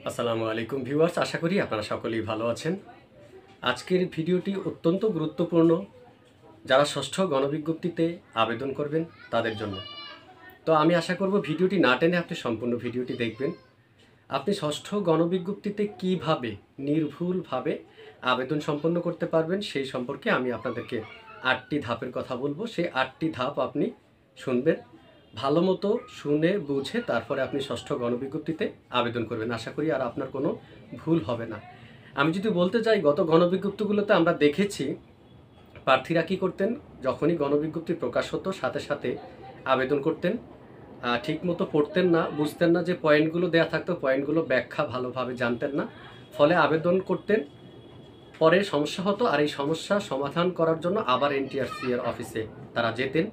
আসসালামু আলাইকুম ভিউয়ার্স, আশা করি আপনারা সকলেই ভালো আছেন। আজকের ভিডিওটি অত্যন্ত গুরুত্বপূর্ণ যারা ষষ্ঠ গণবিজ্ঞপ্তিতে আবেদন করবেন তাদের জন্য। তো আমি আশা করব ভিডিওটি না টেনে আপনি সম্পূর্ণ ভিডিওটি দেখবেন। আপনি ষষ্ঠ গণবিজ্ঞপ্তিতে কিভাবে নির্ভুলভাবে আবেদন সম্পন্ন করতে পারবেন সেই সম্পর্কে আমি আপনাদেরকে ৮টি ধাপের কথা বলবো। সেই ৮টি ধাপ আপনি শুনবেন, ভালো মতো শুনে বুঝে তারপরে আপনি ষষ্ঠ গণবিজ্ঞপ্তিতে আবেদন করবেন। আশা করি আর আপনার কোনো ভুল হবে না। আমি যদি বলতে যাই, গত গণবিজ্ঞপ্তিগুলোতে আমরা দেখেছি প্রার্থীরা কী করতেন, যখনই গণবিজ্ঞপ্তি প্রকাশ হতো সাথে সাথে আবেদন করতেন। ঠিকমতো পড়তেন না, বুঝতেন না যে পয়েন্টগুলো দেওয়া থাকতো, পয়েন্টগুলো ব্যাখ্যা ভালোভাবে জানতেন না, ফলে আবেদন করতেন, পরে সমস্যা হতো। আর এই সমস্যা সমাধান করার জন্য আবার এনটিআরসি এর অফিসে তারা যেতেন।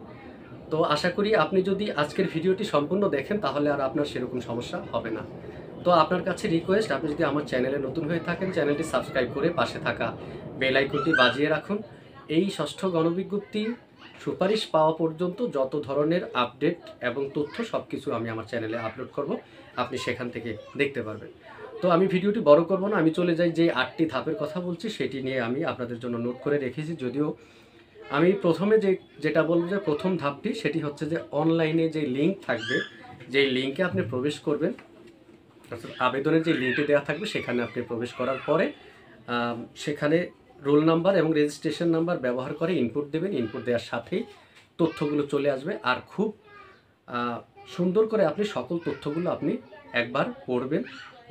তো আশা করি আপনি যদি আজকের ভিডিওটি সম্পূর্ণ দেখেন তাহলে আর আপনার সেরকম সমস্যা হবে না। তো আপনার কাছে রিকোয়েস্ট, আপনি যদি আমার চ্যানেলে নতুন হয়ে থাকেন চ্যানেলটি সাবস্ক্রাইব করে পাশে থাকা বেল আইকনটি বাজিয়ে রাখুন। এই ষষ্ঠ গণবিজ্ঞপ্তি সুপারিশ পাওয়া পর্যন্ত যত ধরনের আপডেট এবং তথ্য সব কিছু আমি আমার চ্যানেলে আপলোড করব, আপনি সেখান থেকে দেখতে পারবেন। তো আমি ভিডিওটি বড় করব না, আমি চলে যাই যে ৮টি ধাপের কথা বলছি সেটি নিয়ে আমি আপনাদের জন্য নোট করে রেখেছি। যদিও আমি প্রথমে যেটা বলবো যে প্রথম ধাপটি সেটি হচ্ছে যে অনলাইনে যে লিঙ্ক থাকবে, যেই লিঙ্কে আপনি প্রবেশ করবেন, অর্থাৎ আবেদনের যে লিঙ্কটি দেওয়া থাকবে সেখানে আপনি প্রবেশ করার পরে সেখানে রোল নাম্বার এবং রেজিস্ট্রেশন নাম্বার ব্যবহার করে ইনপুট দেবেন। ইনপুট দেওয়ার সাথেই তথ্যগুলো চলে আসবে, আর খুব সুন্দর করে আপনি সকল তথ্যগুলো আপনি একবার পড়বেন,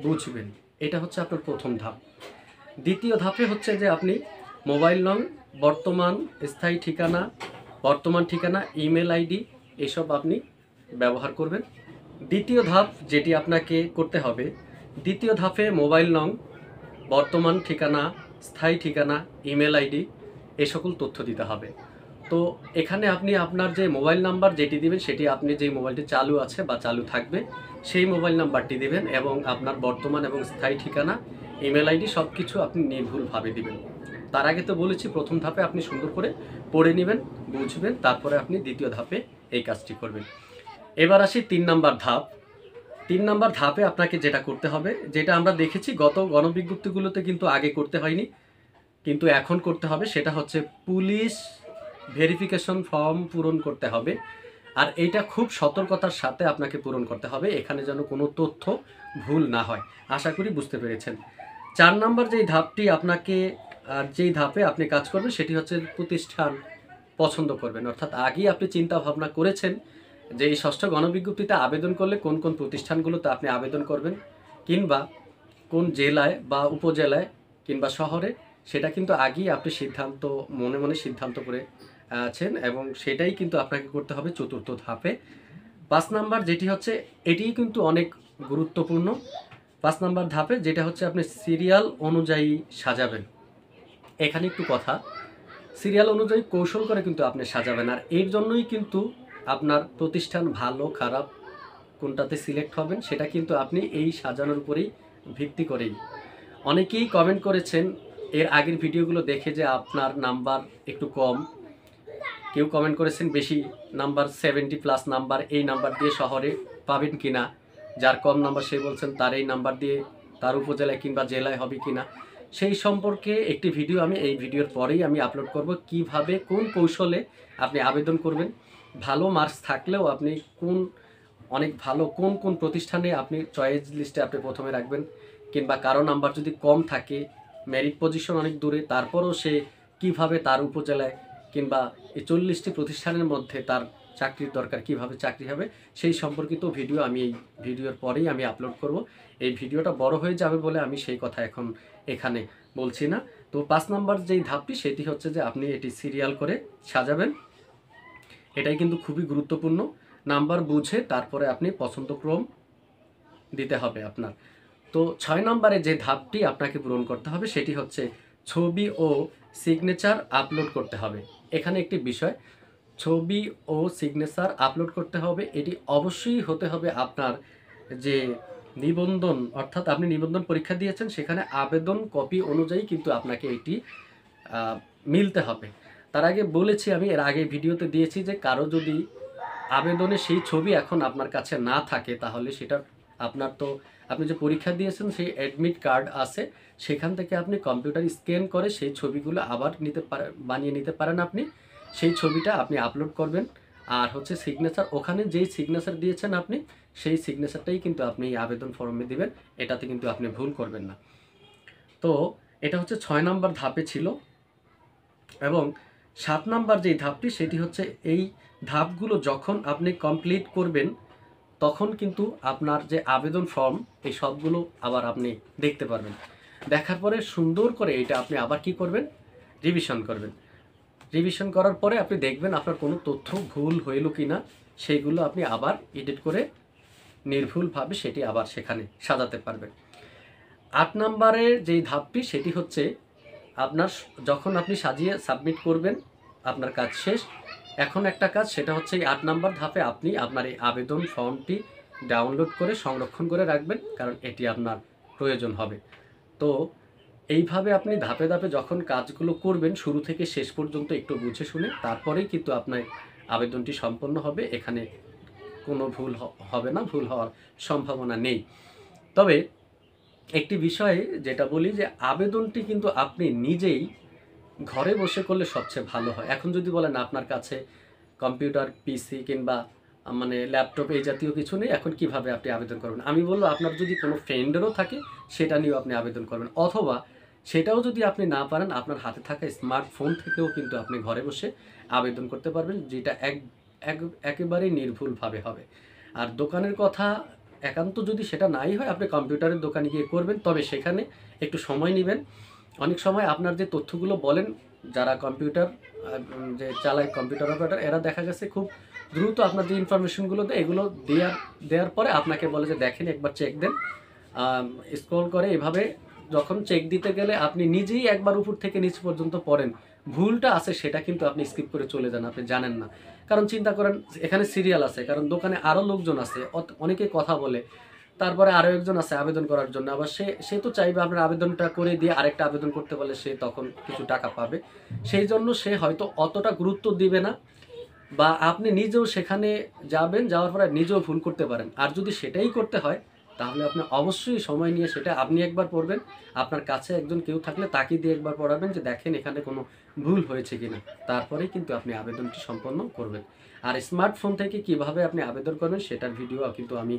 বুঝবেন। এটা হচ্ছে আপনার প্রথম ধাপ। দ্বিতীয় ধাপে হচ্ছে যে আপনি মোবাইল নং, বর্তমান স্থায়ী ঠিকানা, বর্তমান ঠিকানা, ইমেল আইডি এসব আপনি ব্যবহার করবেন। দ্বিতীয় ধাপ যেটি আপনাকে করতে হবে, দ্বিতীয় ধাপে মোবাইল নং, বর্তমান ঠিকানা, স্থায়ী ঠিকানা, ইমেল আইডি এই সকল তথ্য দিতে হবে। তো এখানে আপনি আপনার যে মোবাইল নাম্বার যেটি দিবেন সেটি আপনি যেই মোবাইলটি চালু আছে বা চালু থাকবে সেই মোবাইল নাম্বারটি দিবেন, এবং আপনার বর্তমান এবং স্থায়ী ঠিকানা, ইমেল আইডি সব কিছু আপনি নির্ভুলভাবে দিবেন। তার আগে তো বলেছি প্রথম ধাপে আপনি সুন্দর করে পড়ে নেবেন, বুঝবেন, তারপরে আপনি দ্বিতীয় ধাপে এই কাজটি করবেন। এবার আসি ৩ নাম্বার ধাপ। ৩ নাম্বার ধাপে আপনাকে যেটা করতে হবে, যেটা আমরা দেখেছি গত গণবিজ্ঞপ্তিগুলোতে কিন্তু আগে করতে হয়নি, কিন্তু এখন করতে হবে, সেটা হচ্ছে পুলিশ ভেরিফিকেশন ফর্ম পূরণ করতে হবে। আর এইটা খুব সতর্কতার সাথে আপনাকে পূরণ করতে হবে, এখানে যেন কোনো তথ্য ভুল না হয়। আশা করি বুঝতে পেরেছেন। ৪ নাম্বার যেই ধাপটি আপনাকে, যেই ধাপে আপনি কাজ করবেন সেটি হচ্ছে প্রতিষ্ঠান পছন্দ করবেন। অর্থাৎ আগেই আপনি চিন্তা ভাবনা করেছেন যে এই ষষ্ঠ গণবিজ্ঞপ্তিতে আবেদন করলে কোন কোন প্রতিষ্ঠানগুলোতে আপনি আবেদন করবেন, কিংবা কোন জেলায় বা উপজেলায় কিংবা শহরে, সেটা কিন্তু আগেই আপনি সিদ্ধান্ত মনে মনে সিদ্ধান্ত করে আছেন, এবং সেটাই কিন্তু আপনাকে করতে হবে চতুর্থ ধাপে। ৫ নাম্বার যেটি হচ্ছে, এটিই কিন্তু অনেক গুরুত্বপূর্ণ। ৫ নাম্বার ধাপে যেটা হচ্ছে আপনি সিরিয়াল অনুযায়ী সাজাবেন। এখানে একটু কথা, সিরিয়াল অনুযায়ী কৌশল করে কিন্তু আপনি সাজাবেন। আর এর জন্যই কিন্তু আপনার প্রতিষ্ঠান ভালো খারাপ কোনটাতে সিলেক্ট হবেন সেটা কিন্তু আপনি এই সাজানোর উপরেই ভিত্তি করেই। অনেকেই কমেন্ট করেছেন এর আগের ভিডিওগুলো দেখে যে আপনার নাম্বার একটু কম, কেউ কমেন্ট করেছেন বেশি নাম্বার 70+ নাম্বার, এই নাম্বার দিয়ে শহরে পাবেন কিনা, যার কম নাম্বার সে বলছেন তার এই নাম্বার দিয়ে তার উপজেলায় কিংবা জেলায় হবে কিনা, সেই সম্পর্কে একটি ভিডিও আমি এই ভিডিওর পরেই আমি আপলোড করব। কিভাবে কোন কৌশলে আপনি আবেদন করবেন, ভালো মার্কস থাকলেও আপনি অনেক ভালো কোন কোন প্রতিষ্ঠানে আপনি চয়েস লিস্টে আপনি প্রথমে রাখবেন, কিংবা কারো নাম্বার যদি কম থাকে, মেরিট পজিশন অনেক দূরে, তারপরও সে কিভাবে তার উপজেলায় কিংবা এই 40টি প্রতিষ্ঠানের মধ্যে তার চাকরির দরকার, কিভাবে চাকরি হবে, সেই সম্পর্কিত ভিডিও আমি এই ভিডিওর পরেই আমি আপলোড করব। এই ভিডিওটা বড় হয়ে যাবে বলে আমি সেই কথা এখন এখানে বলছি না। তো ৫ নাম্বার যেই ধাপটি সেটি হচ্ছে যে আপনি এটি সিরিয়াল করে সাজাবেন। এটাই কিন্তু খুবই গুরুত্বপূর্ণ। নাম্বার বুঝে তারপরে আপনি পছন্দক্রম দিতে হবে আপনার। তো ৬ নম্বরে যে ধাপটি আপনাকে পূরণ করতে হবে সেটি হচ্ছে ছবি ও সিগনেচার আপলোড করতে হবে। এখানে একটি বিষয়, ছবি ও সিগনেচার আপলোড করতে হবে, এটি অবশ্যই হতে হবে আপনার যে নিবন্ধন, অর্থাৎ আপনি নিবন্ধন পরীক্ষা দিয়েছেন সেখানে আবেদন কপি অনুযায়ী কিন্তু আপনাকে এটি মিলতে হবে। তার আগে বলেছি, আমি এর আগে ভিডিওতে দিয়েছি যে কারো যদি আবেদনে সেই ছবি এখন আপনার কাছে না থাকে তাহলে সেটা আপনার তো আপনি যে পরীক্ষা দিয়েছেন সেই অ্যাডমিট কার্ড আছে, সেখান থেকে আপনি কম্পিউটার স্ক্যান করে সেই ছবিগুলো আবার বানিয়ে নিতে পারেন আপনি। সেই ছবিটা আপনি আপলোড করবেন। আর হচ্ছে সিগনেচার, ওখানে যেই সিগনেচার দিয়েছেন আপনি, সেই সিগনেচারটাই কিন্তু আপনি আবেদন ফর্মে দিবেন। এটাতে কিন্তু আপনি ভুল করবেন না। তো এটা হচ্ছে 6 নাম্বার ধাপে ছিল। এবং 7 নাম্বার যেই ধাপটি, সেটি হচ্ছে এই ধাপগুলো যখন আপনি কমপ্লিট করবেন, তখন কিন্তু আপনার যে আবেদন ফর্ম, এই সবগুলো আবার আপনি দেখতে পারবেন। দেখার পরে সুন্দর করে এটা আপনি আবার কি করবেন, রিভিশন করবেন। রিভিশন করার পরে আপনি দেখবেন আপনার কোনো তথ্য ভুল হইল কি না, সেইগুলো আপনি আবার এডিট করে নির্ভুলভাবে সেটি আবার সেখানে সাজাতে পারবেন। 8 নাম্বারের যেই ধাপটি, সেটি হচ্ছে আপনার যখন আপনি সাজিয়ে সাবমিট করবেন, আপনার কাজ শেষ। এখন একটা কাজ, সেটা হচ্ছে এই 8 নাম্বার ধাপে আপনি আপনার এই আবেদন ফর্মটি ডাউনলোড করে সংরক্ষণ করে রাখবেন, কারণ এটি আপনার প্রয়োজন হবে। তো এইভাবে আপনি ধাপে ধাপে যখন কাজগুলো করবেন, শুরু থেকে শেষ পর্যন্ত একটু বুঝে শুনে, তারপরেই কিন্তু আপনার আবেদনটি সম্পন্ন হবে। এখানে কোনো ভুল হবে না, ভুল হওয়ার সম্ভাবনা নেই। তবে একটি বিষয়ে যেটা বলি, যে আবেদনটি কিন্তু আপনি নিজেই ঘরে বসে করলে সবচেয়ে ভালো হয়। এখন যদি বলেন আপনার কাছে কম্পিউটার, পিসি কিংবা মানে ল্যাপটপ এই জাতীয় কিছু নেই, এখন কিভাবে আপনি আবেদন করবেন? আমি বলবো, আপনার যদি কোনো ফ্রেন্ডেরও থাকে, সেটা নিয়েও আপনি আবেদন করবেন। অথবা সেটাও যদি আপনি না পারেন, আপনার হাতে থাকা স্মার্টফোন থেকেও কিন্তু আপনি ঘরে বসে আবেদন করতে পারবেন, যেটা একেবারেই নির্ভুলভাবে হবে। আর দোকানের কথা একান্ত যদি সেটা নাই হয়, আপনি কম্পিউটারের দোকানে গিয়ে করবেন, তবে সেখানে একটু সময় নেবেন। অনেক সময় আপনার যে তথ্যগুলো বলেন, যারা কম্পিউটার যে চালায়, কম্পিউটার অপারেটর, এরা দেখা গেছে খুব দ্রুত আপনার যে ইনফরমেশনগুলো দেয়, এগুলো দেওয়ার পরে আপনাকে বলে যে দেখেন, একবার চেক দেন। স্ক্রল করে এভাবে যখন চেক দিতে গেলে আপনি নিজেই একবার উপর থেকে নিচ পর্যন্ত পড়েন, ভুলটা আছে সেটা কিন্তু আপনি স্কিপ করে চলে যান, আপনি জানেন না। কারণ চিন্তা করেন, এখানে সিরিয়াল আছে, কারণ দোকানে আরও লোকজন আছে, অনেকে কথা বলে, তারপরে আরও একজন আছে আবেদন করার জন্য। আবার সে তো চাইবে আপনার আবেদনটা করে দিয়ে আরেকটা আবেদন করতে পারলে সে তখন কিছু টাকা পাবে। সেই জন্য সে হয়তো অতটা গুরুত্ব দিবে না, বা আপনি নিজেও সেখানে যাবেন, যাওয়ার পরে নিজেও ভুল করতে পারেন। আর যদি সেটাই করতে হয়, তাহলে আপনি অবশ্যই সময় নিয়ে সেটা আপনি একবার পড়বেন। আপনার কাছে একজন কেউ থাকলে তাকে দিয়ে একবার পড়াবেন, যে দেখেন এখানে কোনো ভুল হয়েছে কিনা, তারপরেই কিন্তু আপনি আবেদনটি সম্পন্ন করবেন। আর স্মার্টফোন থেকে কিভাবে আপনি আবেদন করবেন, সেটার ভিডিও কিন্তু আমি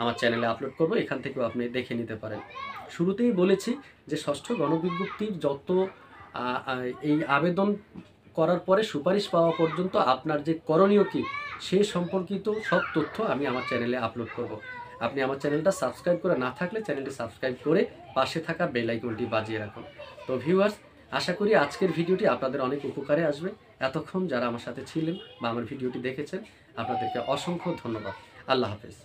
আমার চ্যানেলে আপলোড করব, এখান থেকেও আপনি দেখে নিতে পারেন। শুরুতেই বলেছি যে ষষ্ঠ গণবিজ্ঞপ্তির যত এই আবেদন করার পরে সুপারিশ পাওয়া পর্যন্ত আপনার যে করণীয় কী, সে সম্পর্কিত সব তথ্য আমি আমার চ্যানেলে আপলোড করব। আপনি আমার চ্যানেলটা সাবস্ক্রাইব করে না থাকলে, চ্যানেলটি সাবস্ক্রাইব করে পাশে থাকা বেল আইকনটি বাজিয়ে রাখুন। তো ভিউয়ার্স, আশা করি আজকের ভিডিওটি আপনাদের অনেক উপকারে আসবে। এতক্ষণ যারা আমার সাথে ছিলেন বা আমার ভিডিওটি দেখেছেন, আপনাদেরকে অসংখ্য ধন্যবাদ। আল্লাহ হাফেজ।